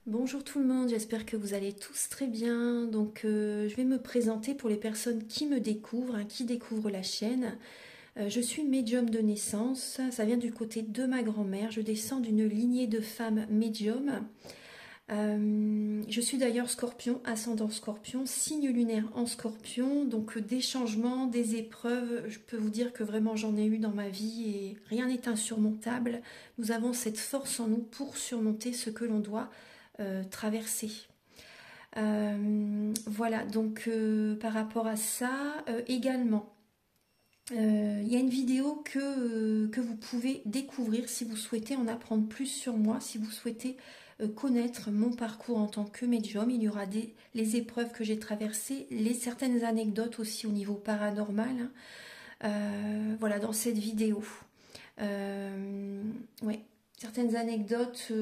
Bonjour tout le monde, j'espère que vous allez tous très bien. Je vais me présenter pour les personnes qui me découvrent, qui découvrent la chaîne. Je suis médium de naissance, ça vient du côté de ma grand-mère. Je descends d'une lignée de femmes médiums. Je suis d'ailleurs scorpion, ascendant scorpion, signe lunaire en scorpion. Donc des changements, des épreuves, je peux vous dire que vraiment j'en ai eu dans ma vie et rien n'est insurmontable. Nous avons cette force en nous pour surmonter ce que l'on doit traverser. Voilà, par rapport à ça, également, il y a une vidéo que vous pouvez découvrir si vous souhaitez en apprendre plus sur moi, si vous souhaitez connaître mon parcours en tant que médium. Il y aura les épreuves que j'ai traversées, certaines anecdotes aussi au niveau paranormal, voilà, dans cette vidéo. Ouais, certaines anecdotes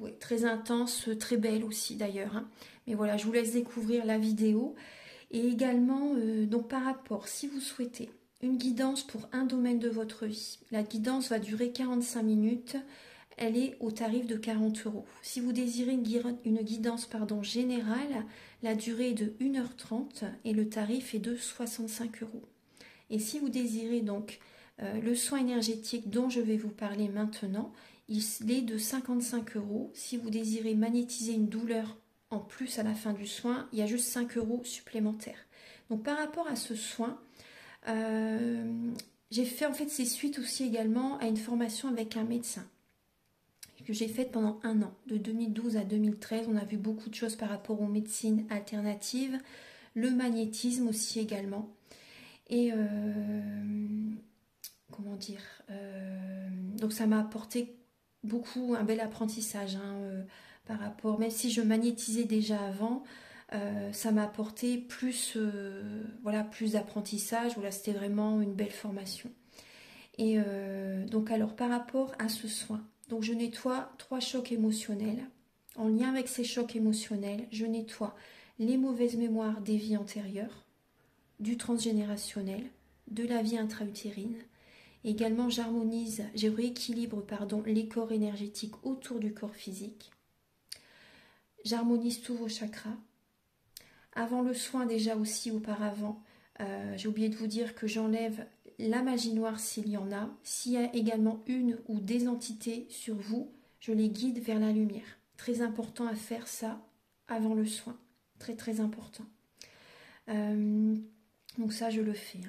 ouais, très intenses, très belles aussi d'ailleurs. Mais voilà, je vous laisse découvrir la vidéo. Et également, donc par rapport, si vous souhaitez une guidance pour un domaine de votre vie, la guidance va durer 45 minutes. Elle est au tarif de 40 €. Si vous désirez une guidance générale, la durée est de 1h30 et le tarif est de 65 €. Et si vous désirez donc le soin énergétique dont je vais vous parler maintenant, il est de 55 €. Si vous désirez magnétiser une douleur en plus à la fin du soin, il y a juste 5 € supplémentaires. Donc par rapport à ce soin, j'ai fait en fait c'est suite aussi également à une formation avec un médecin que j'ai faite pendant un an, de 2012 à 2013. On a vu beaucoup de choses par rapport aux médecines alternatives, le magnétisme aussi également. Et comment dire, donc ça m'a apporté beaucoup, un bel apprentissage par rapport, même si je magnétisais déjà avant, ça m'a apporté plus, voilà, plus d'apprentissage. Voilà, c'était vraiment une belle formation. Et donc alors par rapport à ce soin, donc je nettoie 3 chocs émotionnels. En lien avec ces chocs émotionnels, je nettoie les mauvaises mémoires des vies antérieures, du transgénérationnel, de la vie intra-utérine. Également, je rééquilibre les corps énergétiques autour du corps physique. J'harmonise tous vos chakras. Avant le soin, déjà aussi auparavant, j'ai oublié de vous dire que j'enlève la magie noire s'il y en a. S'il y a également une ou des entités sur vous, je les guide vers la lumière. Très important à faire ça avant le soin. Très très important. Donc ça, je le fais.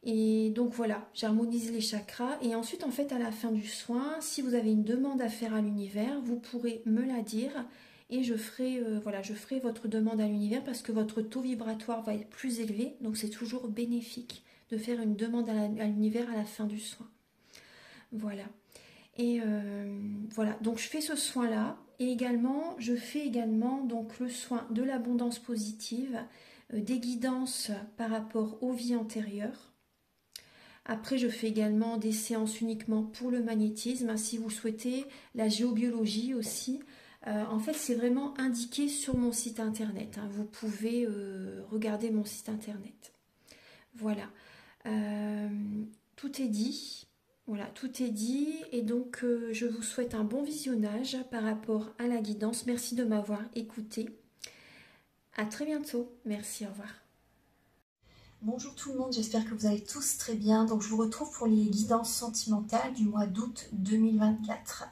Et donc voilà, j'harmonise les chakras. Et ensuite, en fait, à la fin du soin, si vous avez une demande à faire à l'univers, vous pourrez me la dire. Et je ferai votre demande à l'univers parce que votre taux vibratoire va être plus élevé. Donc c'est toujours bénéfique de faire une demande à l'univers à la fin du soin. Voilà. Et voilà, donc je fais ce soin-là. Et également, je fais également donc le soin de l'abondance positive, des guidances par rapport aux vies antérieures. Après, je fais également des séances uniquement pour le magnétisme, si vous souhaitez, la géobiologie aussi. En fait, c'est vraiment indiqué sur mon site internet. Vous pouvez regarder mon site internet. Voilà. Tout est dit. Voilà, tout est dit. Et donc, je vous souhaite un bon visionnage par rapport à la guidance. Merci de m'avoir écouté. À très bientôt. Merci, au revoir. Bonjour tout le monde, j'espère que vous allez tous très bien. Donc je vous retrouve pour les guidances sentimentales du mois d'août 2024.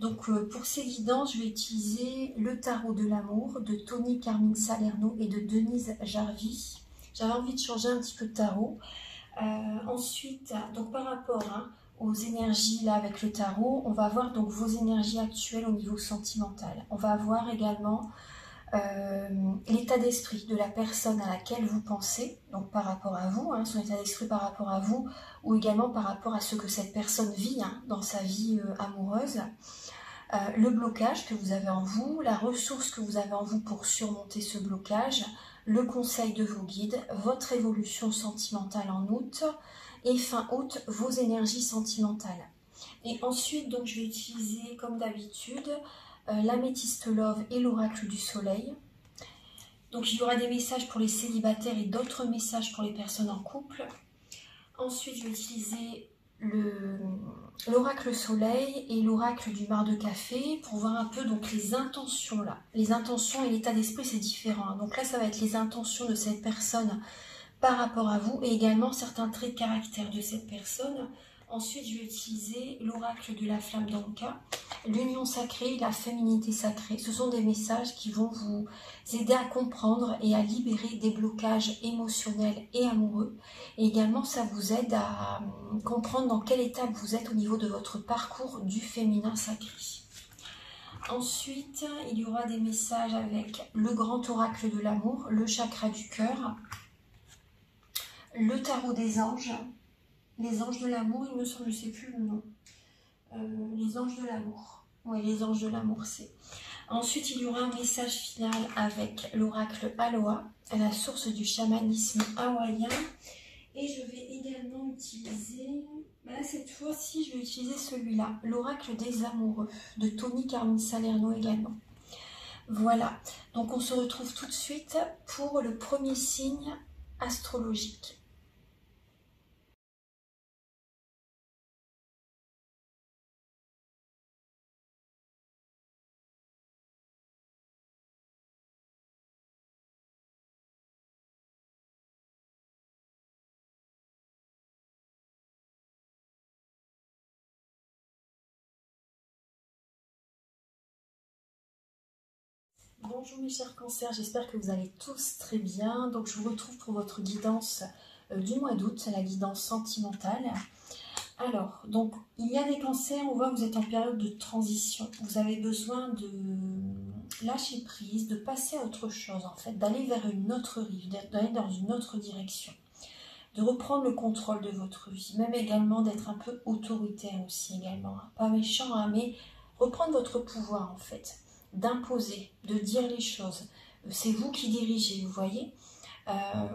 Donc pour ces guidances, je vais utiliser le tarot de l'amour de Tony Carmine Salerno et de Denise Jarvie. J'avais envie de changer un petit peu de tarot. Ensuite, donc par rapport aux énergies là avec le tarot, on va voir donc vos énergies actuelles au niveau sentimental. On va voir également l'état d'esprit de la personne à laquelle vous pensez, donc par rapport à vous, son état d'esprit par rapport à vous, ou également par rapport à ce que cette personne vit dans sa vie amoureuse, le blocage que vous avez en vous, la ressource que vous avez en vous pour surmonter ce blocage, le conseil de vos guides, votre évolution sentimentale en août, et fin août, vos énergies sentimentales. Et ensuite, donc, je vais utiliser, comme d'habitude, l'améthyste love et l'oracle du soleil. Donc il y aura des messages pour les célibataires et d'autres messages pour les personnes en couple. Ensuite je vais utiliser l'oracle soleil et l'oracle du mar de café pour voir un peu donc les intentions là. Les intentions et l'état d'esprit c'est différent. Donc là ça va être les intentions de cette personne par rapport à vous et également certains traits de caractère de cette personne. Ensuite je vais utiliser l'oracle de la flamme d'Anka, l'union sacrée, la féminité sacrée. Ce sont des messages qui vont vous aider à comprendre et à libérer des blocages émotionnels et amoureux. Et également, ça vous aide à comprendre dans quelle étape vous êtes au niveau de votre parcours du féminin sacré. Ensuite, il y aura des messages avec le grand oracle de l'amour, le chakra du cœur, le tarot des anges, les anges de l'amour, il me semble, je ne sais plus le nom. Les anges de l'amour. Oui, les anges de l'amour, c'est. Ensuite, il y aura un message final avec l'oracle Aloha, à la source du chamanisme hawaïen. Et je vais également utiliser, cette fois-ci, je vais utiliser celui-là, l'oracle des amoureux, de Tony Carmine Salerno également. Voilà, donc on se retrouve tout de suite pour le premier signe astrologique. Bonjour mes chers cancers, j'espère que vous allez tous très bien. Donc je vous retrouve pour votre guidance du mois d'août, la guidance sentimentale. Alors, donc il y a des cancers, on voit que vous êtes en période de transition. Vous avez besoin de lâcher prise, de passer à autre chose en fait, d'aller vers une autre rive, d'aller dans une autre direction. De reprendre le contrôle de votre vie, même également d'être un peu autoritaire aussi également. Pas méchant, hein, mais reprendre votre pouvoir en fait. D'imposer, de dire les choses. C'est vous qui dirigez, vous voyez.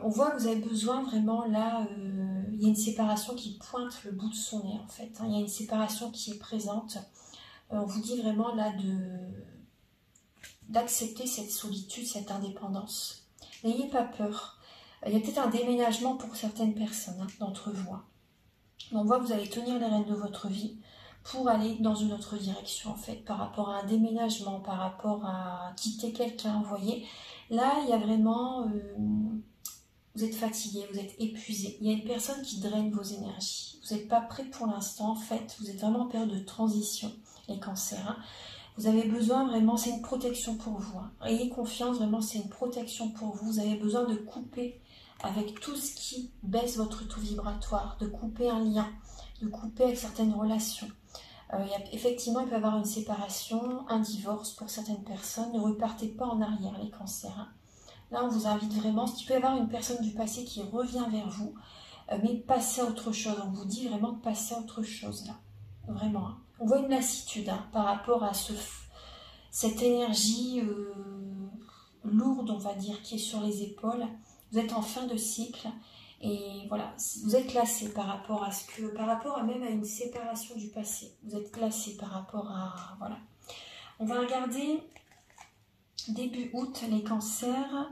On voit que vous avez besoin vraiment, là, il y a une séparation qui pointe le bout de son nez en fait. Hein. Il y a une séparation qui est présente. On vous dit vraiment là d'accepter cette solitude, cette indépendance. N'ayez pas peur. Il y a peut-être un déménagement pour certaines personnes hein, d'entre vous. Hein. On voit que vous allez tenir les rênes de votre vie pour aller dans une autre direction en fait, par rapport à un déménagement, par rapport à quitter quelqu'un, vous voyez. Là, il y a vraiment, vous êtes fatigué, vous êtes épuisé. Il y a une personne qui draine vos énergies. Vous n'êtes pas prêt pour l'instant, en fait. Vous êtes vraiment en période de transition, les cancers. Hein. Vous avez besoin vraiment, c'est une protection pour vous. Hein. Ayez confiance, vraiment, c'est une protection pour vous. Vous avez besoin de couper avec tout ce qui baisse votre taux vibratoire, de couper un lien, de couper avec certaines relations. Effectivement, il peut y avoir une séparation, un divorce pour certaines personnes. Ne repartez pas en arrière, les cancers. Hein. Là, on vous invite vraiment, il peut y avoir une personne du passé qui revient vers vous, mais passez à autre chose. On vous dit vraiment de passer à autre chose, là. Vraiment. Hein. On voit une lassitude hein, par rapport à cette énergie lourde, on va dire, qui est sur les épaules. Vous êtes en fin de cycle. Et voilà, vous êtes lassé par rapport à même à une séparation du passé. Vous êtes lassé par rapport à, voilà. On va regarder début août, les cancers.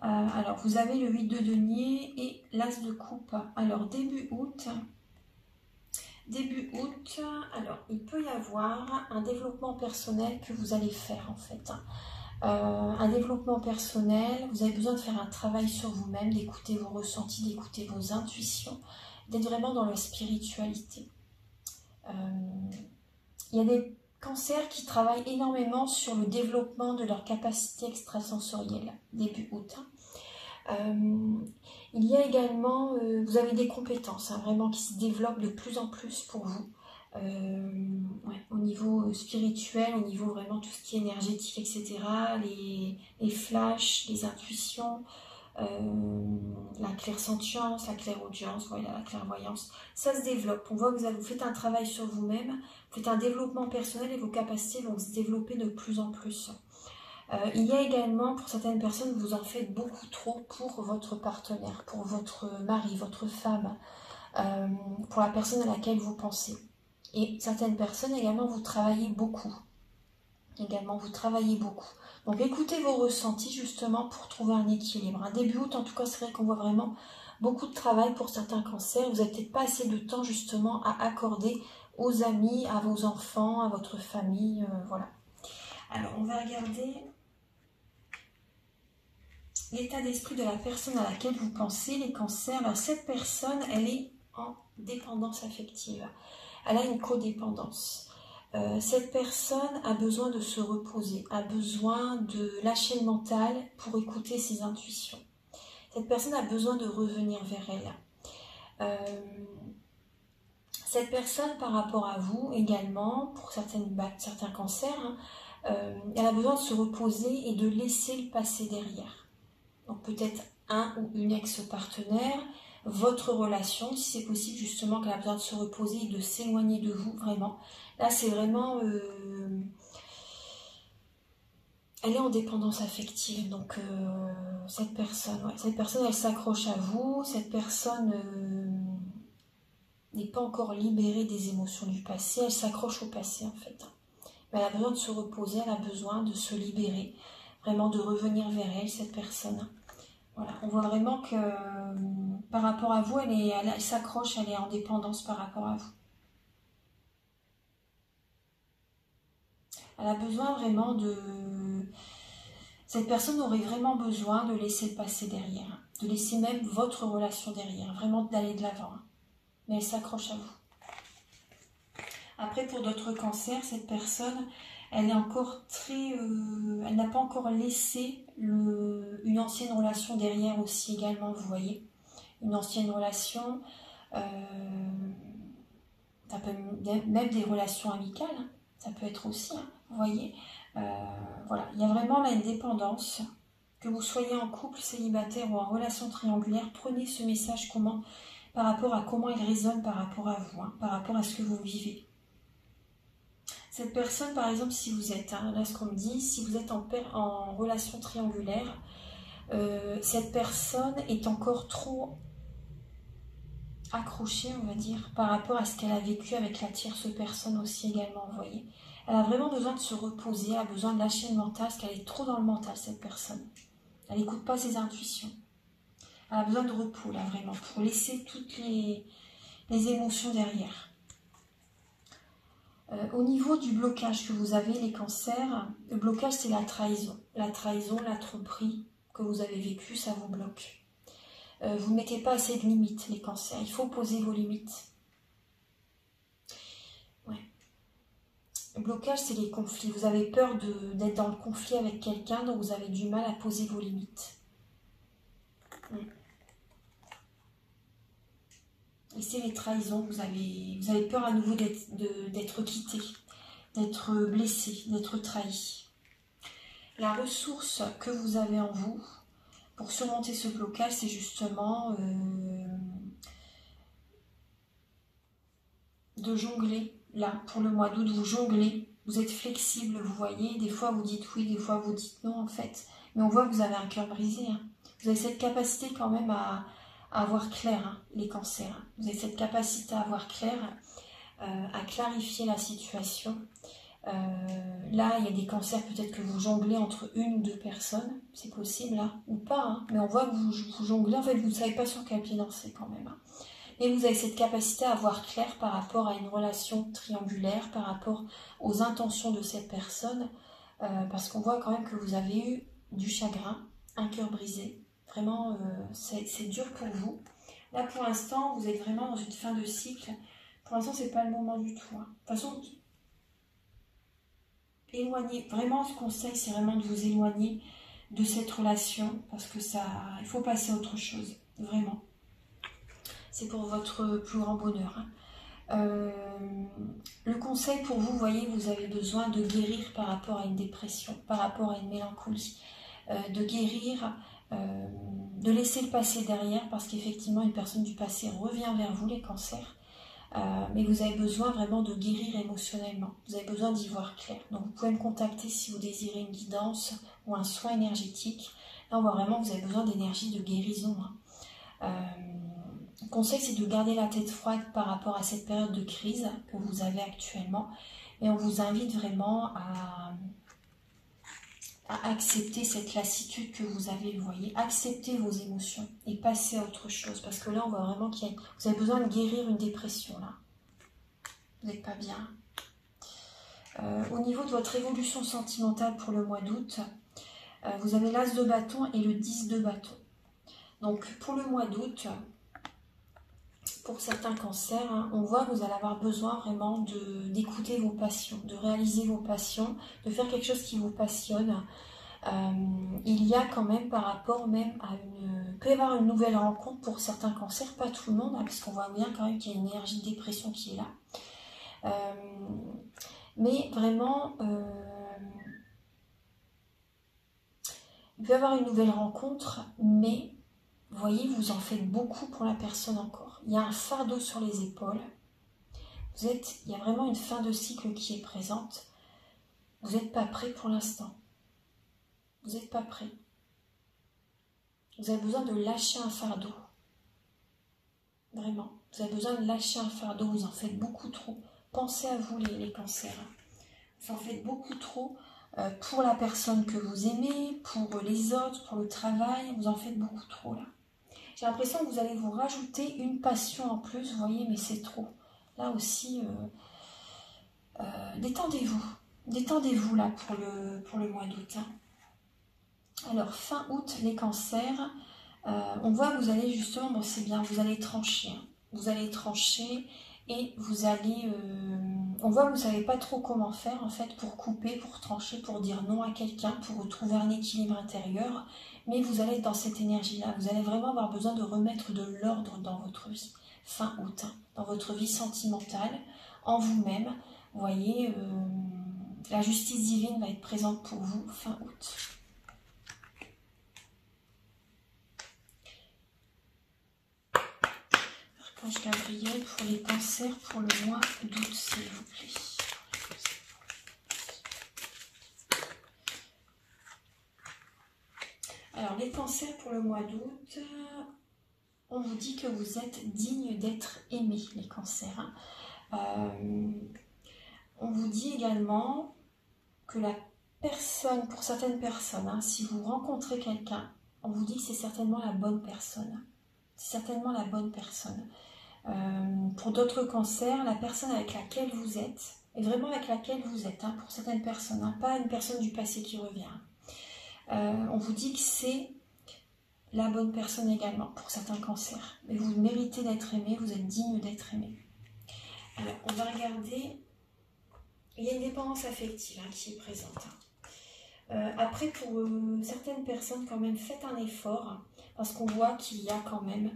Alors, vous avez le 8 de denier et l'as de coupe. Alors, début août, alors, il peut y avoir un développement personnel que vous allez faire, en fait. Un développement personnel, vous avez besoin de faire un travail sur vous-même, d'écouter vos ressentis, d'écouter vos intuitions, d'être vraiment dans la spiritualité. Il y a des cancers qui travaillent énormément sur le développement de leur capacité extrasensorielle, début août. Il y a également, vous avez des compétences hein, vraiment qui se développent de plus en plus pour vous. Ouais, au niveau spirituel, au niveau vraiment tout ce qui est énergétique, etc. Les flashs, les intuitions, la clairsentience, la clairaudience, voilà, la clairvoyance, ça se développe. On voit que vous faites un travail sur vous-même, vous faites un développement personnel et vos capacités vont se développer de plus en plus. Il y a également, pour certaines personnes, vous en faites beaucoup trop pour votre partenaire, pour votre mari, votre femme, pour la personne à laquelle vous pensez. Et certaines personnes également, vous travaillez beaucoup. Donc écoutez vos ressentis justement pour trouver un équilibre. Un début août, en tout cas, c'est vrai qu'on voit vraiment beaucoup de travail pour certains cancers. Vous n'avez peut-être pas assez de temps justement à accorder aux amis, à vos enfants, à votre famille, voilà. Alors on va regarder l'état d'esprit de la personne à laquelle vous pensez, les cancers. Alors cette personne, elle est en dépendance affective. Elle a une codépendance. Cette personne a besoin de se reposer, a besoin de lâcher le mental pour écouter ses intuitions. Cette personne a besoin de revenir vers elle. Cette personne, par rapport à vous également, pour certains cancers, elle a besoin de se reposer et de laisser le passé derrière. Donc peut-être un ou une ex-partenaire, votre relation, si c'est possible justement qu'elle a besoin de se reposer et de s'éloigner de vous, vraiment. Là, c'est vraiment... elle est en dépendance affective, donc cette personne, elle s'accroche à vous, cette personne n'est pas encore libérée des émotions du passé, elle s'accroche au passé en fait. Mais elle a besoin de se reposer, elle a besoin de se libérer, vraiment de revenir vers elle, cette personne. Voilà, on voit vraiment que par rapport à vous, elle s'accroche, elle est en dépendance par rapport à vous. Elle a besoin vraiment de... Cette personne aurait vraiment besoin de laisser le passé derrière, de laisser même votre relation derrière, vraiment d'aller de l'avant. Mais elle s'accroche à vous. Après, pour d'autres cancers, cette personne, elle est encore très... elle n'a pas encore laissé une ancienne relation derrière aussi également, vous voyez. Une ancienne relation, ça peut même des relations amicales, hein, ça peut être aussi, hein, vous voyez. Voilà, il y a vraiment là une dépendance. Que vous soyez en couple, célibataire ou en relation triangulaire, prenez ce message par rapport à comment il résonne par rapport à vous, hein, par rapport à ce que vous vivez. Cette personne, par exemple, si vous êtes, hein, là ce qu'on me dit, si vous êtes en relation triangulaire, cette personne est encore trop accrochée, on va dire, par rapport à ce qu'elle a vécu avec la tierce personne aussi également, vous voyez. Elle a vraiment besoin de se reposer, elle a besoin de lâcher le mental, parce qu'elle est trop dans le mental, cette personne. Elle n'écoute pas ses intuitions. Elle a besoin de repos, là, vraiment, pour laisser toutes les émotions derrière. Au niveau du blocage que vous avez, les cancers, le blocage, c'est la trahison. La trahison, la tromperie que vous avez vécue, ça vous bloque. Vous ne mettez pas assez de limites, les cancers. Il faut poser vos limites. Ouais. Le blocage, c'est les conflits. Vous avez peur d'être dans le conflit avec quelqu'un, donc vous avez du mal à poser vos limites. Et c'est les trahisons. Vous avez peur à nouveau d'être quitté, d'être blessé, d'être trahi. La ressource que vous avez en vous pour surmonter ce blocage, c'est justement de jongler. Là, pour le mois d'août, vous jonglez, vous êtes flexible, vous voyez. Des fois, vous dites oui, des fois, vous dites non, en fait. Mais on voit que vous avez un cœur brisé. Hein. Vous avez cette capacité quand même à voir clair, hein, les cancers. Vous avez cette capacité à voir clair, à clarifier la situation. Là, il y a des cancers, peut-être que vous jonglez entre une ou deux personnes, c'est possible, là, ou pas, hein, mais on voit que vous jonglez, en fait, vous ne savez pas sur quel pied danser quand même. Hein. Et vous avez cette capacité à voir clair par rapport à une relation triangulaire, par rapport aux intentions de cette personne, parce qu'on voit quand même que vous avez eu du chagrin, un cœur brisé. Vraiment, c'est dur pour vous. Là, pour l'instant, vous êtes vraiment dans une fin de cycle. Pour l'instant, c'est pas le moment du tout. Hein. De toute façon, éloignez. Vraiment, ce conseil, c'est vraiment de vous éloigner de cette relation, parce que il faut passer à autre chose. Vraiment. C'est pour votre plus grand bonheur. Hein. Le conseil pour vous, vous voyez, vous avez besoin de guérir par rapport à une dépression, par rapport à une mélancolie, de guérir, de laisser le passé derrière, parce qu'effectivement, une personne du passé revient vers vous, les cancers, mais vous avez besoin vraiment de guérir émotionnellement, vous avez besoin d'y voir clair. Donc vous pouvez me contacter si vous désirez une guidance ou un soin énergétique. Là, on voit vraiment que vous avez besoin d'énergie de guérison. Hein. Le conseil, c'est de garder la tête froide par rapport à cette période de crise que vous avez actuellement. Et on vous invite vraiment à accepter cette lassitude que vous avez, vous voyez. Acceptez vos émotions et passez à autre chose. Parce que là, on voit vraiment que vous avez besoin de guérir une dépression, là. Vous n'êtes pas bien. Au niveau de votre évolution sentimentale pour le mois d'août, vous avez l'As de bâton et le 10 de bâton. Donc, pour le mois d'août, pour certains cancers, hein, on voit que vous allez avoir besoin vraiment d'écouter vos passions, de réaliser vos passions, de faire quelque chose qui vous passionne. Il y a quand même par rapport même à il peut y avoir une nouvelle rencontre pour certains cancers, pas tout le monde, hein, parce qu'on voit bien quand même qu'il y a une énergie de dépression qui est là. Mais vraiment, il peut y avoir une nouvelle rencontre, mais vous voyez, vous en faites beaucoup pour la personne encore. Il y a un fardeau sur les épaules. Il y a vraiment une fin de cycle qui est présente. Vous n'êtes pas prêt pour l'instant. Vous n'êtes pas prêt. Vous avez besoin de lâcher un fardeau. Vraiment. Vous avez besoin de lâcher un fardeau. Vous en faites beaucoup trop. Pensez à vous, les cancers. Vous en faites beaucoup trop pour la personne que vous aimez, pour les autres, pour le travail. Vous en faites beaucoup trop, là. J'ai l'impression que vous allez vous rajouter une passion en plus, vous voyez, mais c'est trop. Là aussi, détendez-vous. Détendez-vous, là, pour le mois d'août. Hein. Alors, fin août, les cancers, on voit que vous allez justement, bon, c'est bien, vous allez trancher. Hein. Vous allez trancher et vous allez... on voit que vous ne savez pas trop comment faire, en fait, pour couper, pour trancher, pour dire non à quelqu'un, pour retrouver un équilibre intérieur. Mais vous allez être dans cette énergie-là. Vous allez vraiment avoir besoin de remettre de l'ordre dans votre vie. Fin août, hein, dans votre vie sentimentale, en vous-même. Vous voyez, la justice divine va être présente pour vous fin août. Archange Gabriel pour les cancers pour le mois d'août, s'il vous plaît. Alors, les cancers pour le mois d'août, on vous dit que vous êtes digne d'être aimé, les cancers. On vous dit également que la personne, pour certaines personnes, hein, si vous rencontrez quelqu'un, on vous dit que c'est certainement la bonne personne. C'est certainement la bonne personne. Pour d'autres cancers, la personne avec laquelle vous êtes, et vraiment avec laquelle vous êtes, hein, pour certaines personnes, hein, pas une personne du passé qui revient. On vous dit que c'est la bonne personne également pour certains cancers. Mais vous méritez d'être aimé, vous êtes digne d'être aimé. Alors, on va regarder. Il y a une dépendance affective hein, qui est présente. Après, pour certaines personnes, quand même, faites un effort hein, parce qu'on voit qu'il y a quand même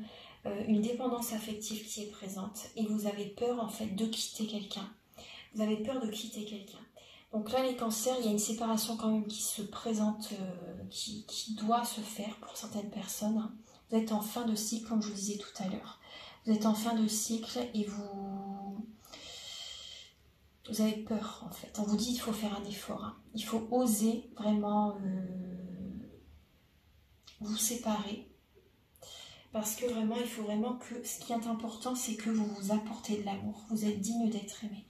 une dépendance affective qui est présente et vous avez peur en fait de quitter quelqu'un. Vous avez peur de quitter quelqu'un. Donc là, les cancers, il y a une séparation quand même qui se présente, qui doit se faire pour certaines personnes. Vous êtes en fin de cycle, comme je vous disais tout à l'heure. Vous êtes en fin de cycle et vous avez peur, en fait. On vous dit qu'il faut faire un effort. Hein. Il faut oser vraiment vous séparer. Parce que vraiment, il faut vraiment que... Ce qui est important, c'est que vous vous apportez de l'amour. Vous êtes digne d'être aimé.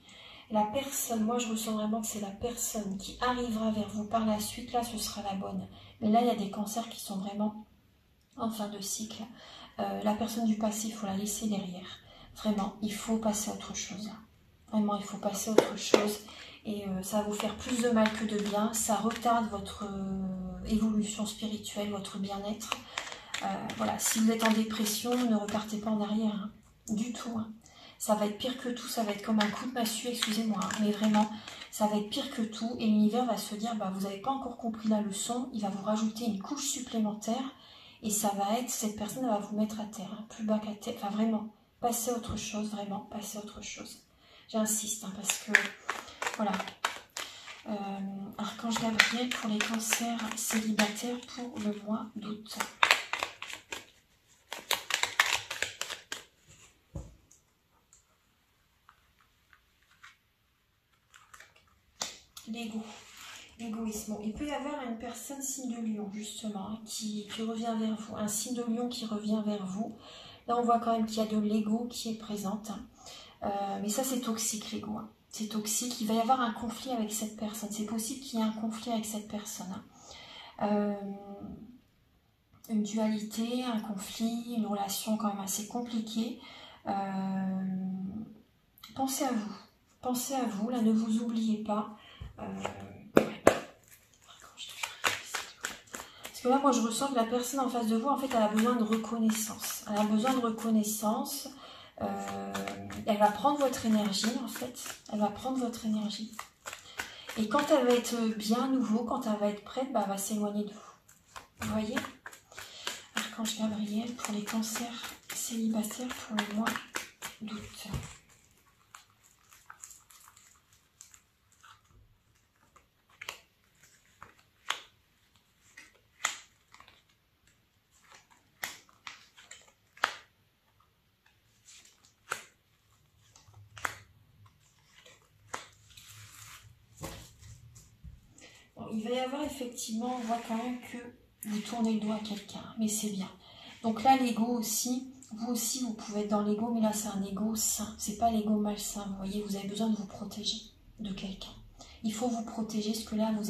La personne, moi je ressens vraiment que c'est la personne qui arrivera vers vous par la suite, là ce sera la bonne. Mais là il y a des cancers qui sont vraiment en fin de cycle. La personne du passé, il faut la laisser derrière. Vraiment, il faut passer à autre chose. Vraiment, il faut passer à autre chose. Et ça va vous faire plus de mal que de bien. Ça retarde votre évolution spirituelle, votre bien-être. Voilà, si vous êtes en dépression, ne repartez pas en arrière. Hein. Du tout. Hein. Ça va être pire que tout, ça va être comme un coup de massue, excusez-moi, hein, mais vraiment, ça va être pire que tout, et l'univers va se dire, bah, vous n'avez pas encore compris la leçon, il va vous rajouter une couche supplémentaire, et ça va être, cette personne va vous mettre à terre, hein, plus bas qu'à terre, enfin vraiment, passez à autre chose, vraiment, passez à autre chose. J'insiste, hein, parce que, voilà, Archange Gabriel pour les cancers célibataires pour le mois d'août. L'ego, l'égoïsme. Bon, il peut y avoir une personne signe de lion, justement, hein, qui revient vers vous. Un signe de lion qui revient vers vous. Là, on voit quand même qu'il y a de l'ego qui est présente. Hein. Mais ça, c'est toxique, l'ego. Hein. C'est toxique. Il va y avoir un conflit avec cette personne. C'est possible qu'il y ait un conflit avec cette personne. Hein. une dualité, un conflit, une relation quand même assez compliquée. Pensez à vous, là, ne vous oubliez pas. Parce que là, moi, je ressens que la personne en face de vous, en fait, elle a besoin de reconnaissance. Elle a besoin de reconnaissance. Elle va prendre votre énergie, en fait. Elle va prendre votre énergie. Et quand elle va être bien à nouveau, quand elle va être prête, bah, elle va s'éloigner de vous. Vous voyez? Archange Gabriel pour les cancers célibataires pour le mois d'août. Bon, il va y avoir effectivement, on voit quand même que vous tournez le dos à quelqu'un, mais c'est bien. Donc là, l'ego aussi, vous aussi, vous pouvez être dans l'ego, mais là, c'est un ego sain. C'est pas l'ego malsain, vous voyez, vous avez besoin de vous protéger de quelqu'un. Il faut vous protéger, parce que là, vous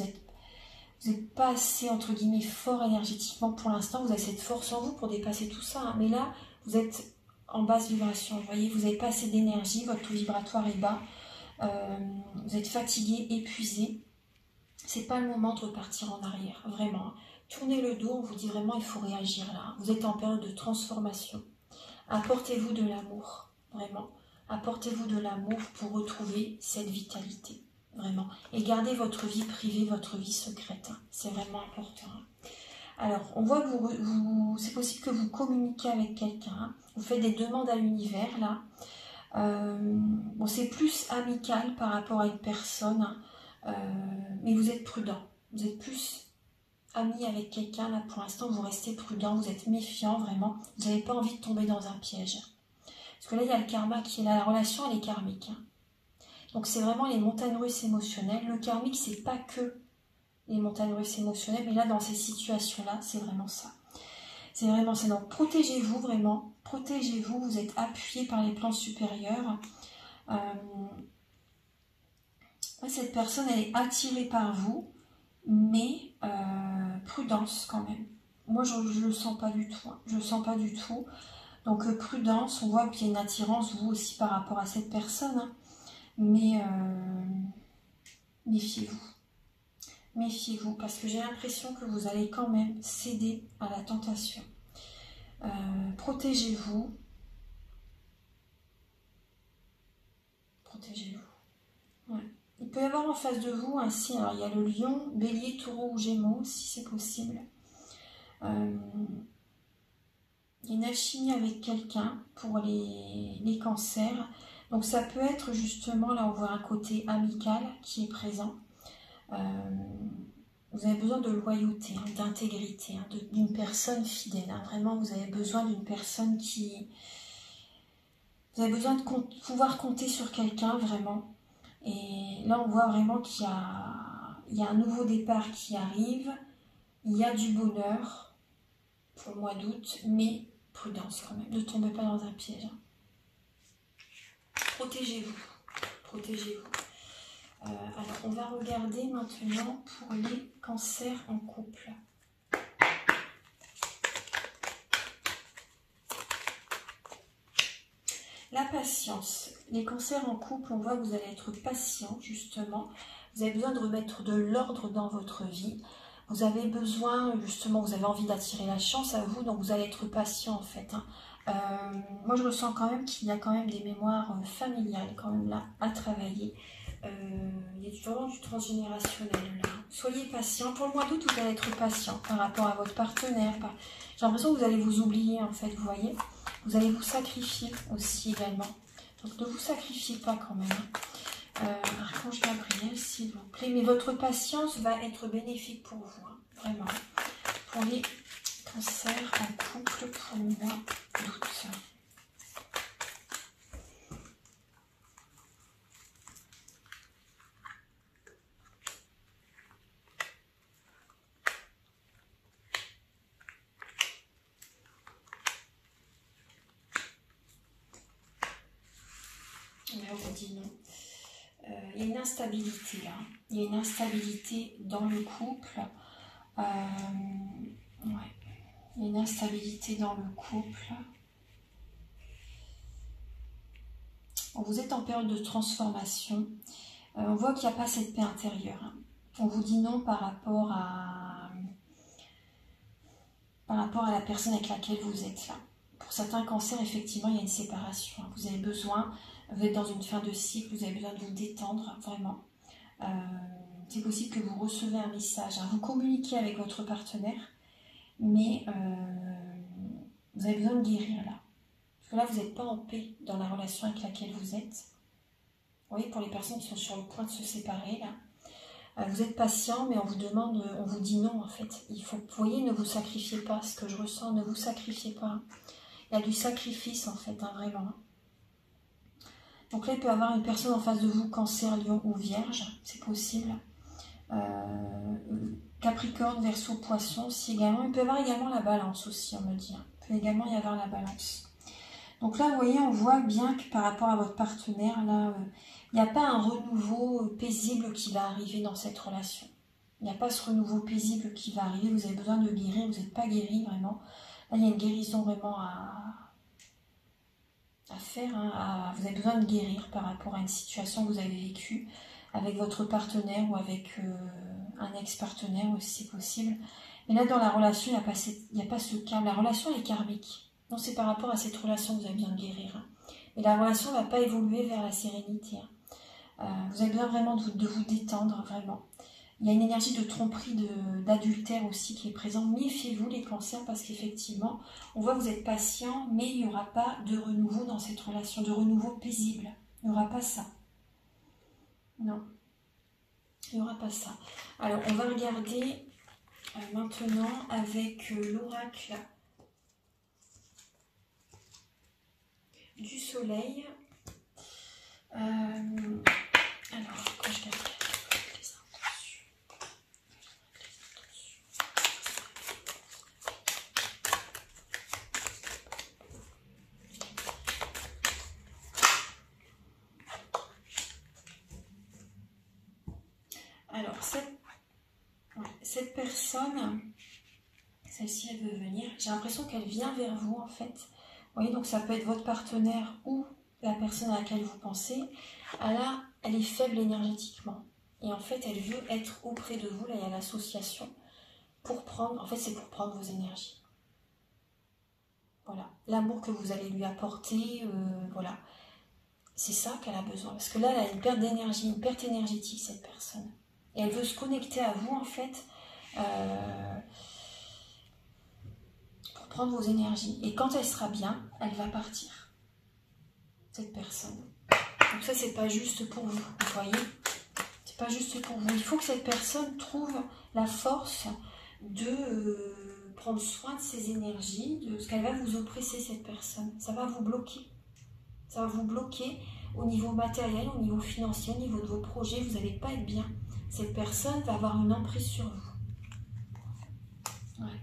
n'êtes pas assez, entre guillemets, fort énergétiquement pour l'instant. Vous avez cette force en vous pour dépasser tout ça, hein. Mais là, vous êtes en basse vibration, vous voyez, vous n'avez pas assez d'énergie, votre taux vibratoire est bas, vous êtes fatigué, épuisé. C'est pas le moment de repartir en arrière, vraiment. Tournez le dos, on vous dit vraiment, il faut réagir là. Vous êtes en période de transformation. Apportez-vous de l'amour, vraiment. Apportez-vous de l'amour pour retrouver cette vitalité, vraiment. Et gardez votre vie privée, votre vie secrète. Hein. C'est vraiment important. Hein. Alors, on voit que c'est possible que vous communiquiez avec quelqu'un. Hein. Vous faites des demandes à l'univers, là. Bon, c'est plus amical par rapport à une personne, hein. Mais vous êtes prudent. Vous êtes plus ami avec quelqu'un, là, pour l'instant, vous restez prudent, vous êtes méfiant, vraiment. Vous n'avez pas envie de tomber dans un piège. Parce que là, il y a le karma qui est là. La relation, elle est karmique. Hein. Donc, c'est vraiment les montagnes russes émotionnelles. Le karmique, c'est pas que les montagnes russes émotionnelles, mais là, dans ces situations-là, c'est vraiment ça. C'est vraiment ça. Donc, protégez-vous, vraiment. Protégez-vous. Vous êtes appuyé par les plans supérieurs. Cette personne, elle est attirée par vous, mais prudence quand même. Moi, je ne le sens pas du tout. Hein. Je ne le sens pas du tout. Donc, prudence, on voit qu'il y a une attirance, vous aussi, par rapport à cette personne. Hein. Mais méfiez-vous. Méfiez-vous, parce que j'ai l'impression que vous allez quand même céder à la tentation. Protégez-vous. Protégez-vous. Ouais. Il peut y avoir en face de vous un signe. Alors, il y a le lion, bélier, taureau ou gémeaux, si c'est possible. Il y a une alchimie avec quelqu'un pour les cancers. Donc, ça peut être justement, là, on voit un côté amical qui est présent. Vous avez besoin de loyauté, hein, d'intégrité, hein, d'une personne fidèle. Hein. Vraiment, vous avez besoin d'une personne qui... Vous avez besoin de pouvoir compter sur quelqu'un, vraiment. Et là, on voit vraiment qu'il y a un nouveau départ qui arrive. Il y a du bonheur pour le mois d'août, mais prudence quand même. Ne tombez pas dans un piège. Hein. Protégez-vous. Protégez-vous. Alors, on va regarder maintenant pour les cancers en couple. La patience. Les cancers en couple, on voit que vous allez être patient, justement. Vous avez besoin de remettre de l'ordre dans votre vie. Vous avez besoin, justement, vous avez envie d'attirer la chance à vous, donc vous allez être patient, en fait. Hein. Moi, je ressens quand même qu'il y a quand même des mémoires familiales, quand même, là, à travailler. Il y a vraiment du transgénérationnel, là. Soyez patient. Pour le mois d'août, vous allez être patient par rapport à votre partenaire. J'ai l'impression que vous allez vous oublier, en fait, vous voyez. Vous allez vous sacrifier aussi également. Donc, ne vous sacrifiez pas quand même. Archange Gabriel, s'il vous plaît. Mais votre patience va être bénéfique pour vous, hein, vraiment. Pour les cancers en couple pour le mois d'août. Mais on vous dit non. Il y a une instabilité là. Il y a une instabilité dans le couple. Ouais. Il y a une instabilité dans le couple. Vous êtes en période de transformation. On voit qu'il n'y a pas cette paix intérieure. Hein. On vous dit non par rapport à la personne avec laquelle vous êtes là. Pour certains cancers, effectivement, il y a une séparation. Vous avez besoin, vous êtes dans une fin de cycle, vous avez besoin de vous détendre, vraiment. C'est possible que vous recevez un message, hein. Vous communiquez avec votre partenaire, mais vous avez besoin de guérir là. Parce que là, vous n'êtes pas en paix dans la relation avec laquelle vous êtes. Vous voyez, pour les personnes qui sont sur le point de se séparer, là, vous êtes patient, mais on vous demande, on vous dit non, en fait. Il faut, vous voyez, ne vous sacrifiez pas. Ce que je ressens, ne vous sacrifiez pas. Il y a du sacrifice, en fait, hein, vraiment. Donc là, il peut y avoir une personne en face de vous, Cancer, Lion ou Vierge, c'est possible. Capricorne, Verseau, Poisson, si également. Il peut y avoir également la Balance aussi, on me dit. Il peut également y avoir la Balance. Donc là, vous voyez, on voit bien que par rapport à votre partenaire, là, il n'y a pas un renouveau paisible qui va arriver dans cette relation. Il n'y a pas ce renouveau paisible qui va arriver. Vous avez besoin de guérir, vous n'êtes pas guéri vraiment. Là, il y a une guérison vraiment à faire. Hein, vous avez besoin de guérir par rapport à une situation que vous avez vécue avec votre partenaire ou avec un ex-partenaire aussi, c'est possible. Mais là, dans la relation, il n'y a pas ce calme. La relation est karmique. Non, c'est par rapport à cette relation que vous avez besoin de guérir. Hein. Mais la relation ne va pas évoluer vers la sérénité. Hein. Vous avez besoin vraiment de vous détendre, vraiment. Il y a une énergie de tromperie, d'adultère aussi qui est présente. Méfiez-vous les cancers parce qu'effectivement, on voit que vous êtes patient, mais il n'y aura pas de renouveau dans cette relation, de renouveau paisible. Il n'y aura pas ça. Non, il n'y aura pas ça. Alors, on va regarder maintenant avec l'oracle du soleil. Alors, quand je regarde les intentions. Alors, cette personne, celle-ci, elle veut venir. J'ai l'impression qu'elle vient vers vous, en fait. Vous voyez, donc ça peut être votre partenaire ou la personne à laquelle vous pensez. Là, elle est faible énergétiquement. Et en fait, elle veut être auprès de vous. Là, il y a l'association. Pour prendre, en fait, c'est pour prendre vos énergies. Voilà. L'amour que vous allez lui apporter, voilà. C'est ça qu'elle a besoin. Parce que là, elle a une perte d'énergie, une perte énergétique, cette personne. Et elle veut se connecter à vous, en fait, pour prendre vos énergies. Et quand elle sera bien, elle va partir. Cette personne. Donc ça, c'est pas juste pour vous, vous voyez. C'est pas juste pour vous. Il faut que cette personne trouve la force de prendre soin de ses énergies, de ce qu'elle va vous oppresser, cette personne. Ça va vous bloquer. Ça va vous bloquer au niveau matériel, au niveau financier, au niveau de vos projets. Vous n'allez pas être bien. Cette personne va avoir une emprise sur vous. Ouais.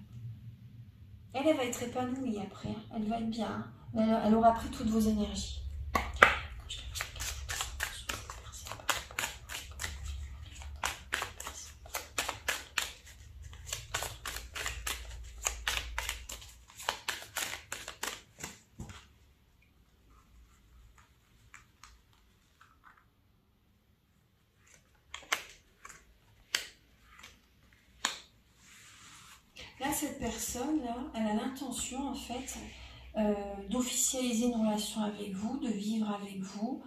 Elle va être épanouie après. Hein. Elle va être bien. Hein. Mais elle aura pris toutes vos énergies. Là, cette personne-là, elle a l'intention, en fait, d'officialiser une relation avec vous, de vivre avec vous,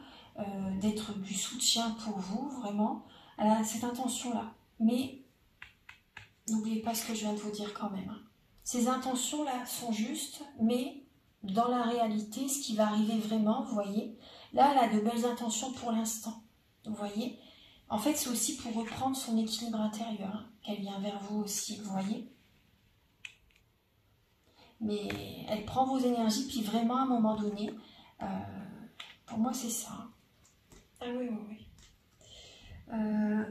d'être du soutien pour vous, vraiment. Elle a cette intention-là. Mais n'oubliez pas ce que je viens de vous dire quand même. Hein. Ces intentions-là sont justes, mais dans la réalité, ce qui va arriver vraiment, vous voyez, là, elle a de belles intentions pour l'instant. Vous voyez, en fait, c'est aussi pour reprendre son équilibre intérieur, hein, qu'elle vient vers vous aussi, vous voyez. Mais elle prend vos énergies, puis vraiment à un moment donné, pour moi c'est ça. Ah oui, oui, oui.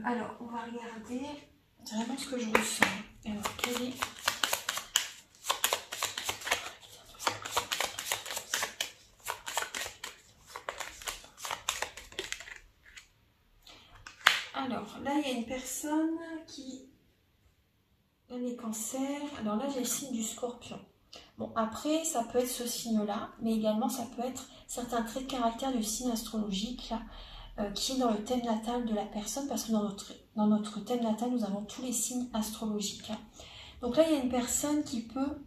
Alors, on va regarder vraiment ce que je ressens. Alors, quel est... Alors, là, il y a une personne qui Les cancers, alors là j'ai le signe du scorpion. Bon, après, ça peut être ce signe-là, mais également ça peut être certains traits de caractère du signe astrologique, là, qui est dans le thème natal de la personne, parce que dans notre thème natal, nous avons tous les signes astrologiques. Donc là, il y a une personne qui peut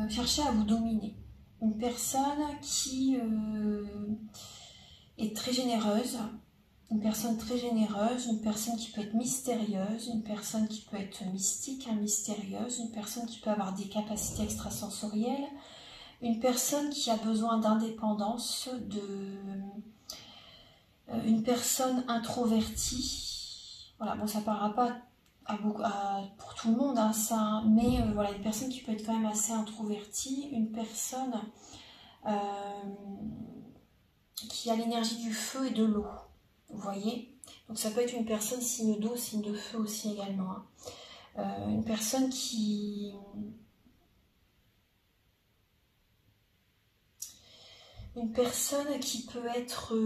chercher à vous dominer. Une personne qui est très généreuse, une personne très généreuse, une personne qui peut être mystérieuse, une personne qui peut être mystique, mystérieuse, une personne qui peut avoir des capacités extrasensorielles, une personne qui a besoin d'indépendance, une personne introvertie. Voilà, bon, ça ne parlera pas pour tout le monde, hein, ça, mais voilà, une personne qui peut être quand même assez introvertie, une personne qui a l'énergie du feu et de l'eau. Vous voyez, donc ça peut être une personne signe d'eau, signe de feu aussi également. Hein. Une personne qui peut être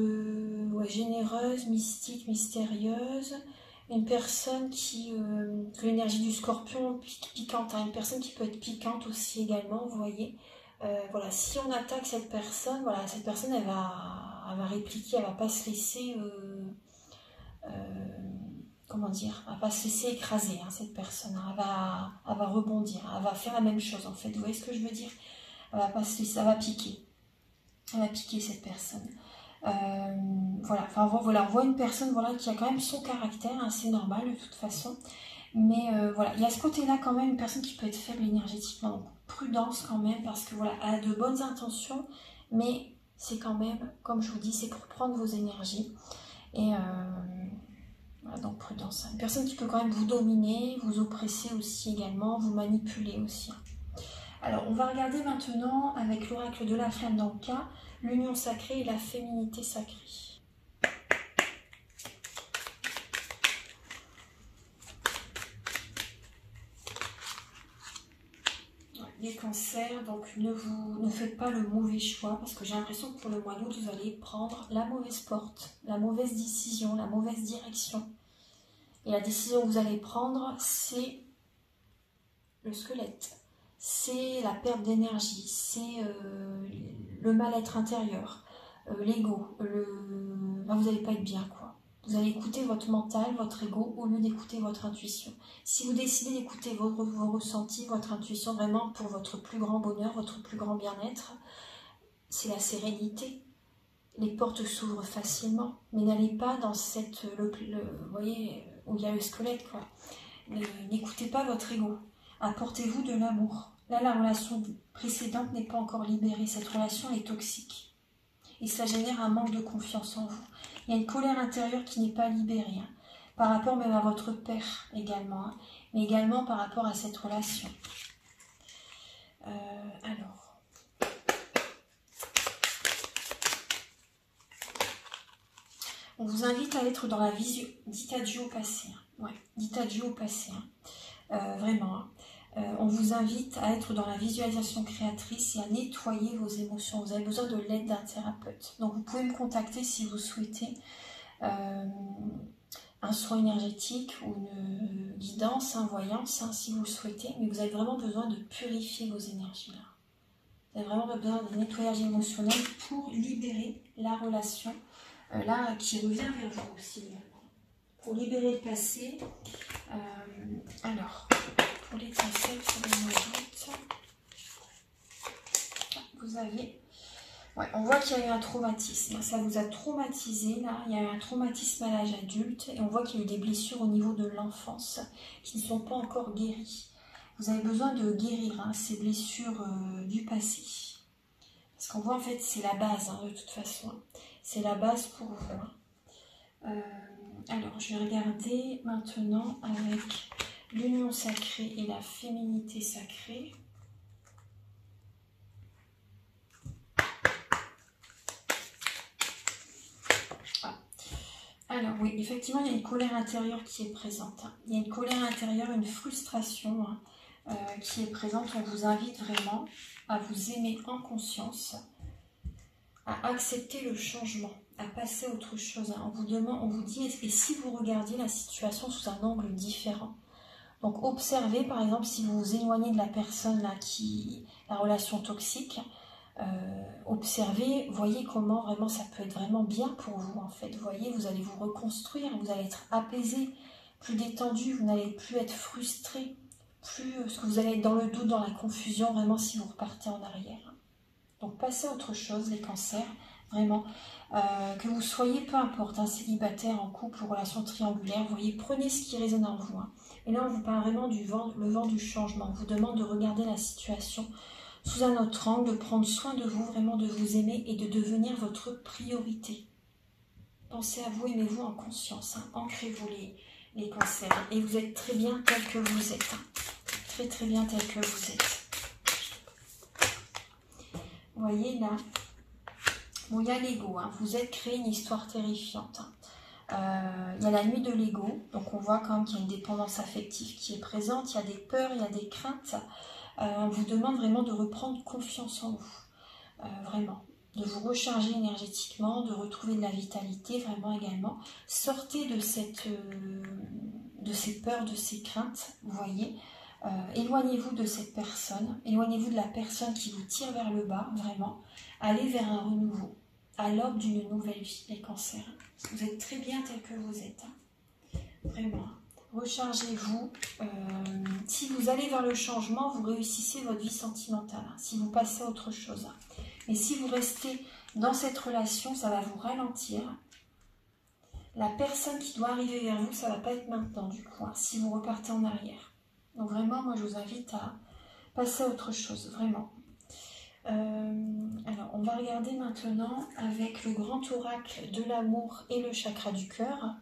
généreuse, mystique, mystérieuse. Une personne qui l'énergie du scorpion piquante. Hein. Une personne qui peut être piquante aussi également. Vous voyez. Voilà, si on attaque cette personne, voilà, cette personne elle va répliquer, elle va pas se laisser comment dire, elle va pas se laisser écraser, hein, cette personne, elle va rebondir, elle va faire la même chose en fait, vous voyez ce que je veux dire, elle va pas se laisser, elle va piquer cette personne. Voilà, enfin voilà, on voit une personne voilà, qui a quand même son caractère, hein, c'est normal de toute façon, mais voilà, il y a ce côté-là quand même, une personne qui peut être faible énergétiquement, donc prudence quand même, parce que voilà, elle a de bonnes intentions, mais c'est quand même, comme je vous dis, c'est pour prendre vos énergies, et voilà, donc prudence. Une personne qui peut quand même vous dominer, vous oppresser aussi également, vous manipuler aussi. Alors, on va regarder maintenant, avec l'oracle de la flamme dans le cas, l'union sacrée et la féminité sacrée. Les cancers, donc ne faites pas le mauvais choix, parce que j'ai l'impression que pour le mois d'août, vous allez prendre la mauvaise porte, la mauvaise décision, la mauvaise direction. Et la décision que vous allez prendre, c'est le squelette. C'est la perte d'énergie, c'est le mal-être intérieur, l'ego. Là, vous n'allez pas être bien, quoi. Vous allez écouter votre mental, votre ego, au lieu d'écouter votre intuition. Si vous décidez d'écouter vos ressentis, votre intuition, vraiment pour votre plus grand bonheur, votre plus grand bien-être, c'est la sérénité. Les portes s'ouvrent facilement, mais n'allez pas dans cette... vous voyez, où il y a le squelette, quoi. N'écoutez pas votre ego. Apportez-vous de l'amour. Là, la relation précédente n'est pas encore libérée. Cette relation est toxique. Et ça génère un manque de confiance en vous. Il y a une colère intérieure qui n'est pas libérée. Hein, par rapport même à votre père également. Hein, mais également par rapport à cette relation. Alors. On vous invite à être dans la vision. Dites adieu au passé. Hein. Ouais, dites adieu au passé. Hein. Vraiment. Hein. On vous invite à être dans la visualisation créatrice et à nettoyer vos émotions. Vous avez besoin de l'aide d'un thérapeute. Donc vous pouvez me contacter si vous souhaitez un soin énergétique ou une guidance, une voyance, hein, si vous le souhaitez. Mais vous avez vraiment besoin de purifier vos énergies là. Vous avez vraiment besoin de nettoyage émotionnel pour libérer la relation là qui revient vers vous aussi. Pour libérer le passé. Alors... Pour les cancers, vous avez... Ouais, on voit qu'il y a eu un traumatisme. Ça vous a traumatisé, là. Il y a eu un traumatisme à l'âge adulte. Et on voit qu'il y a eu des blessures au niveau de l'enfance qui ne sont pas encore guéries. Vous avez besoin de guérir hein, ces blessures du passé. Parce qu'on voit, en fait, c'est la base, hein, de toute façon. C'est la base pour vous. Hein. Alors, je vais regarder maintenant avec... l'union sacrée et la féminité sacrée. Ah. Alors oui, effectivement, il y a une colère intérieure qui est présente. Hein. Il y a une colère intérieure, une frustration hein, qui est présente. On vous invite vraiment à vous aimer en conscience, à accepter le changement. à passer à autre chose. Hein. On vous dit, et si vous regardiez la situation sous un angle différent. Donc observez par exemple si vous vous éloignez de la personne là la relation toxique, observez, voyez comment vraiment ça peut être vraiment bien pour vous en fait. Voyez, vous allez vous reconstruire, vous allez être apaisé, plus détendu, vous n'allez plus être frustré, parce que vous allez être dans le doute, dans la confusion vraiment si vous repartez en arrière. Donc passez à autre chose les cancers, vraiment. Que vous soyez, peu importe, un célibataire, en couple ou relation triangulaire, vous voyez, prenez ce qui résonne en vous. Hein. Et là, on vous parle vraiment le vent du changement. On vous demande de regarder la situation sous un autre angle, de prendre soin de vous, vraiment de vous aimer et de devenir votre priorité. Pensez à vous, aimez-vous en conscience. Hein. Ancrez-vous les cancers. Et vous êtes très bien tel que vous êtes. Hein. Très très bien tel que vous êtes. Vous voyez là. Bon, il y a l'ego, hein. Vous êtes créé une histoire terrifiante. Hein. Il y a la nuit de l'ego, donc on voit quand même qu'il y a une dépendance affective qui est présente, il y a des peurs, il y a des craintes. On vous demande vraiment de reprendre confiance en vous, vraiment, de vous recharger énergétiquement, de retrouver de la vitalité, vraiment également. Sortez de ces peurs, de ces craintes, vous voyez. Éloignez-vous de cette personne, éloignez-vous de la personne qui vous tire vers le bas, vraiment. Allez vers un renouveau, à l'aube d'une nouvelle vie, les cancers. Vous êtes très bien tel que vous êtes, hein. Vraiment. Rechargez-vous. Si vous allez vers le changement, vous réussissez votre vie sentimentale, hein, si vous passez à autre chose. Hein. Mais si vous restez dans cette relation, ça va vous ralentir. La personne qui doit arriver vers vous, ça ne va pas être maintenant, du coup, hein, si vous repartez en arrière. Donc vraiment, moi, je vous invite à passer à autre chose, vraiment. Alors, on va regarder maintenant avec le grand oracle de l'amour et le chakra du cœur.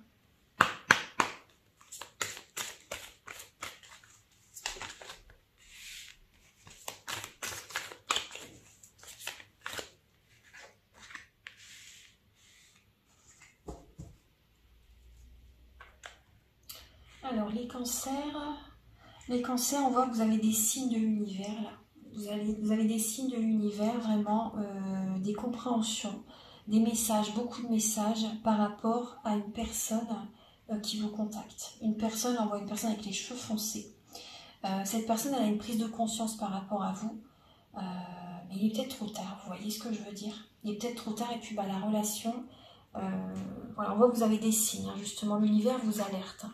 Alors, les cancers, on voit que vous avez des signes de l'univers, là. Vous avez des signes de l'univers, vraiment, des compréhensions, des messages, beaucoup de messages par rapport à une personne qui vous contacte. Une personne, on voit une personne avec les cheveux foncés. Cette personne, elle a une prise de conscience par rapport à vous, mais il est peut-être trop tard, vous voyez ce que je veux dire? Il est peut-être trop tard, et puis bah, la relation, voilà, on voit que vous avez des signes, hein, justement, l'univers vous alerte.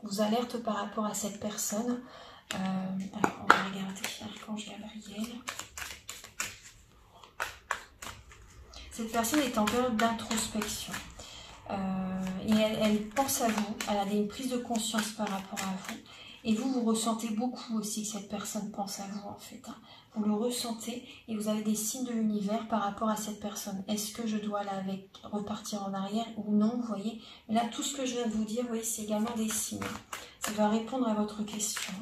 Vous alerte par rapport à cette personne. Alors, on va regarder Archange Gabriel. Cette personne est en période d'introspection. Et elle pense à vous, elle a une prise de conscience par rapport à vous. Et vous ressentez beaucoup aussi que cette personne pense à vous, en fait. Hein. Vous le ressentez et vous avez des signes de l'univers par rapport à cette personne. Est-ce que je dois là repartir en arrière ou non, vous voyez? Mais là, tout ce que je viens de vous dire, vous voyez, c'est également des signes. Ça va répondre à votre question.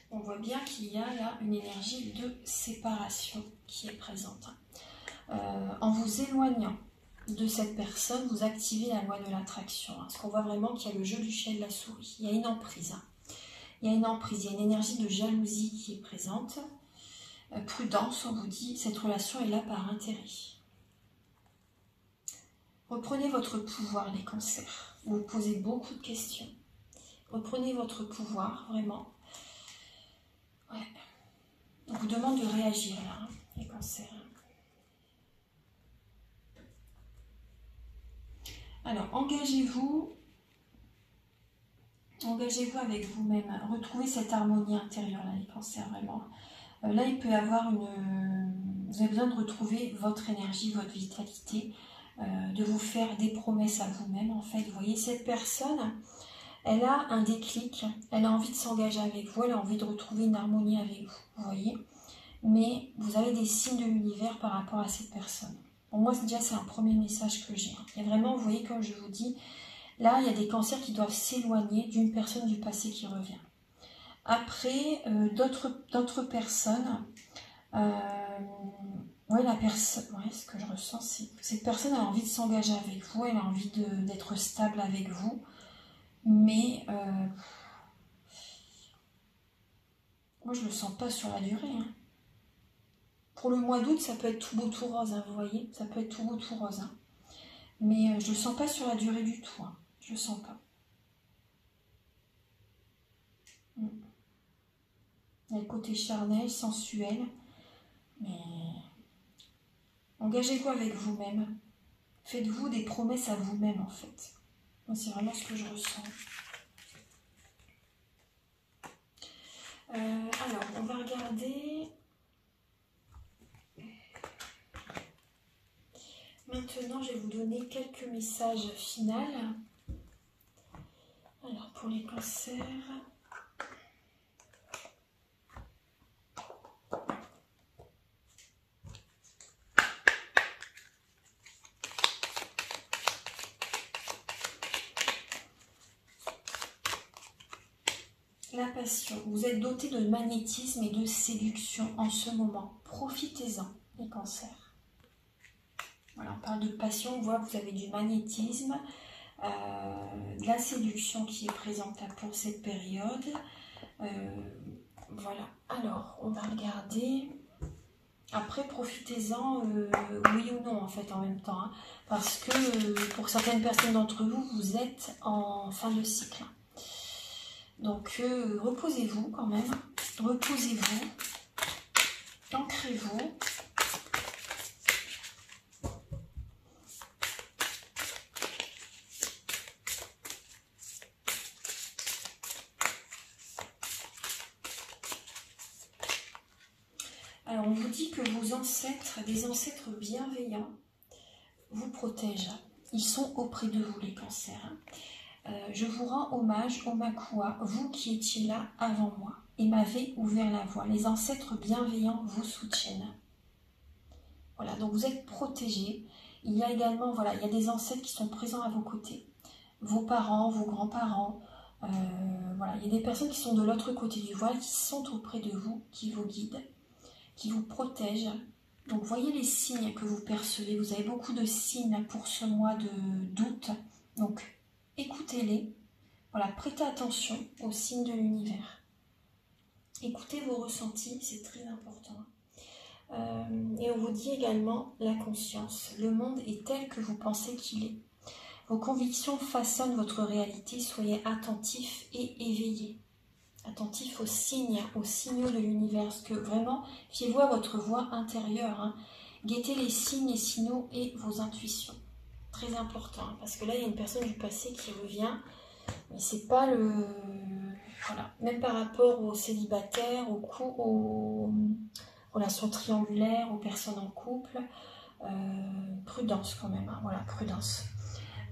On voit bien qu'il y a là une énergie de séparation qui est présente. En vous éloignant de cette personne, vous activez la loi de l'attraction. Hein, parce qu'on voit vraiment qu'il y a le jeu du chat et de la souris. Il y a une emprise. Hein. Il y a une emprise, il y a une énergie de jalousie qui est présente. Prudence, on vous dit, cette relation est là par intérêt. Reprenez votre pouvoir, les cancers. Vous vous posez beaucoup de questions. Reprenez votre pouvoir, vraiment. Ouais. On vous demande de réagir là, hein, les cancers. Alors, engagez-vous avec vous-même. Retrouvez cette harmonie intérieure là, les cancers, vraiment. Là, il peut y avoir vous avez besoin de retrouver votre énergie, votre vitalité, de vous faire des promesses à vous-même, en fait. Vous voyez, cette personne, elle a un déclic, elle a envie de s'engager avec vous, elle a envie de retrouver une harmonie avec vous, vous voyez. Mais vous avez des signes de l'univers par rapport à cette personne. Pour moi, déjà, c'est un premier message que j'ai. Il y a vraiment, vous voyez, comme je vous dis, là, il y a des cancers qui doivent s'éloigner d'une personne du passé qui revient. Après, d'autres personnes, Ouais, la personne, ouais, ce que je ressens, c'est que cette personne a envie de s'engager avec vous, elle a envie d'être stable avec vous, mais moi je le sens pas sur la durée. Hein. Pour le mois d'août, ça peut être tout beau tout rose, hein, vous voyez, ça peut être tout beau tout rose. Hein. Mais je le sens pas sur la durée du tout, hein. Je le sens pas. Il y a le côté charnel, sensuel, mais engagez-vous avec vous-même. Faites-vous des promesses à vous-même en fait. Moi, c'est vraiment ce que je ressens. Alors, on va regarder. Maintenant, je vais vous donner quelques messages finaux. Alors, pour les cancers. La passion. Vous êtes doté de magnétisme et de séduction en ce moment. Profitez-en, les cancers. Voilà, on parle de passion, on voit que vous avez du magnétisme, de la séduction qui est présente là pour cette période. Voilà, alors on va regarder. Après, profitez-en, oui ou non en fait en même temps. Hein, parce que pour certaines personnes d'entre vous, vous êtes en fin de cycle. Donc reposez-vous quand même, reposez-vous, ancrez-vous. Alors on vous dit que vos ancêtres, des ancêtres bienveillants, vous protègent. Ils sont auprès de vous les cancers. Je vous rends hommage au Makua, vous qui étiez là avant moi et m'avez ouvert la voie. Les ancêtres bienveillants vous soutiennent. Voilà, donc vous êtes protégés. Il y a également, voilà, il y a des ancêtres qui sont présents à vos côtés. Vos parents, vos grands-parents. Voilà, il y a des personnes qui sont de l'autre côté du voile, qui sont auprès de vous, qui vous guident, qui vous protègent. Donc voyez les signes que vous percevez. Vous avez beaucoup de signes pour ce mois d'août. Donc écoutez-les. Voilà, prêtez attention aux signes de l'univers. Écoutez vos ressentis, c'est très important. Et on vous dit également la conscience. Le monde est tel que vous pensez qu'il est. Vos convictions façonnent votre réalité. Soyez attentifs et éveillés. Attentifs aux signes, aux signaux de l'univers. Parce que vraiment, fiez-vous à votre voix intérieure. Hein. Guettez les signes, les signaux et vos intuitions. Très important. Hein, parce que là, il y a une personne du passé qui revient. Mais c'est pas le... Voilà. Même par rapport aux célibataires, aux relations triangulaires, aux personnes en couple. Prudence quand même. Hein. Voilà, prudence.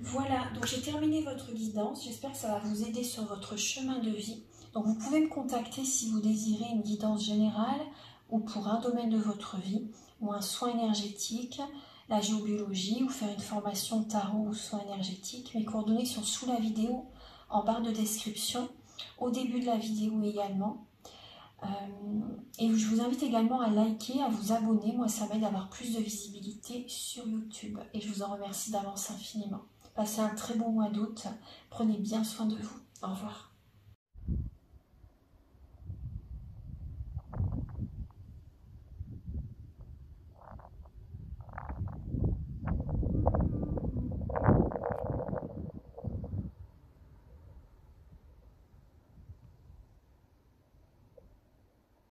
Voilà, donc j'ai terminé votre guidance. J'espère que ça va vous aider sur votre chemin de vie. Donc vous pouvez me contacter si vous désirez une guidance générale ou pour un domaine de votre vie ou un soin énergétique, la géobiologie ou faire une formation tarot ou soin énergétique. Mes coordonnées sont sous la vidéo, en barre de description, au début de la vidéo également. Et je vous invite également à liker, à vous abonner. Moi, ça m'aide à avoir plus de visibilité sur YouTube. Et je vous en remercie d'avance infiniment. Passez un très bon mois d'août. Prenez bien soin de vous. Au revoir.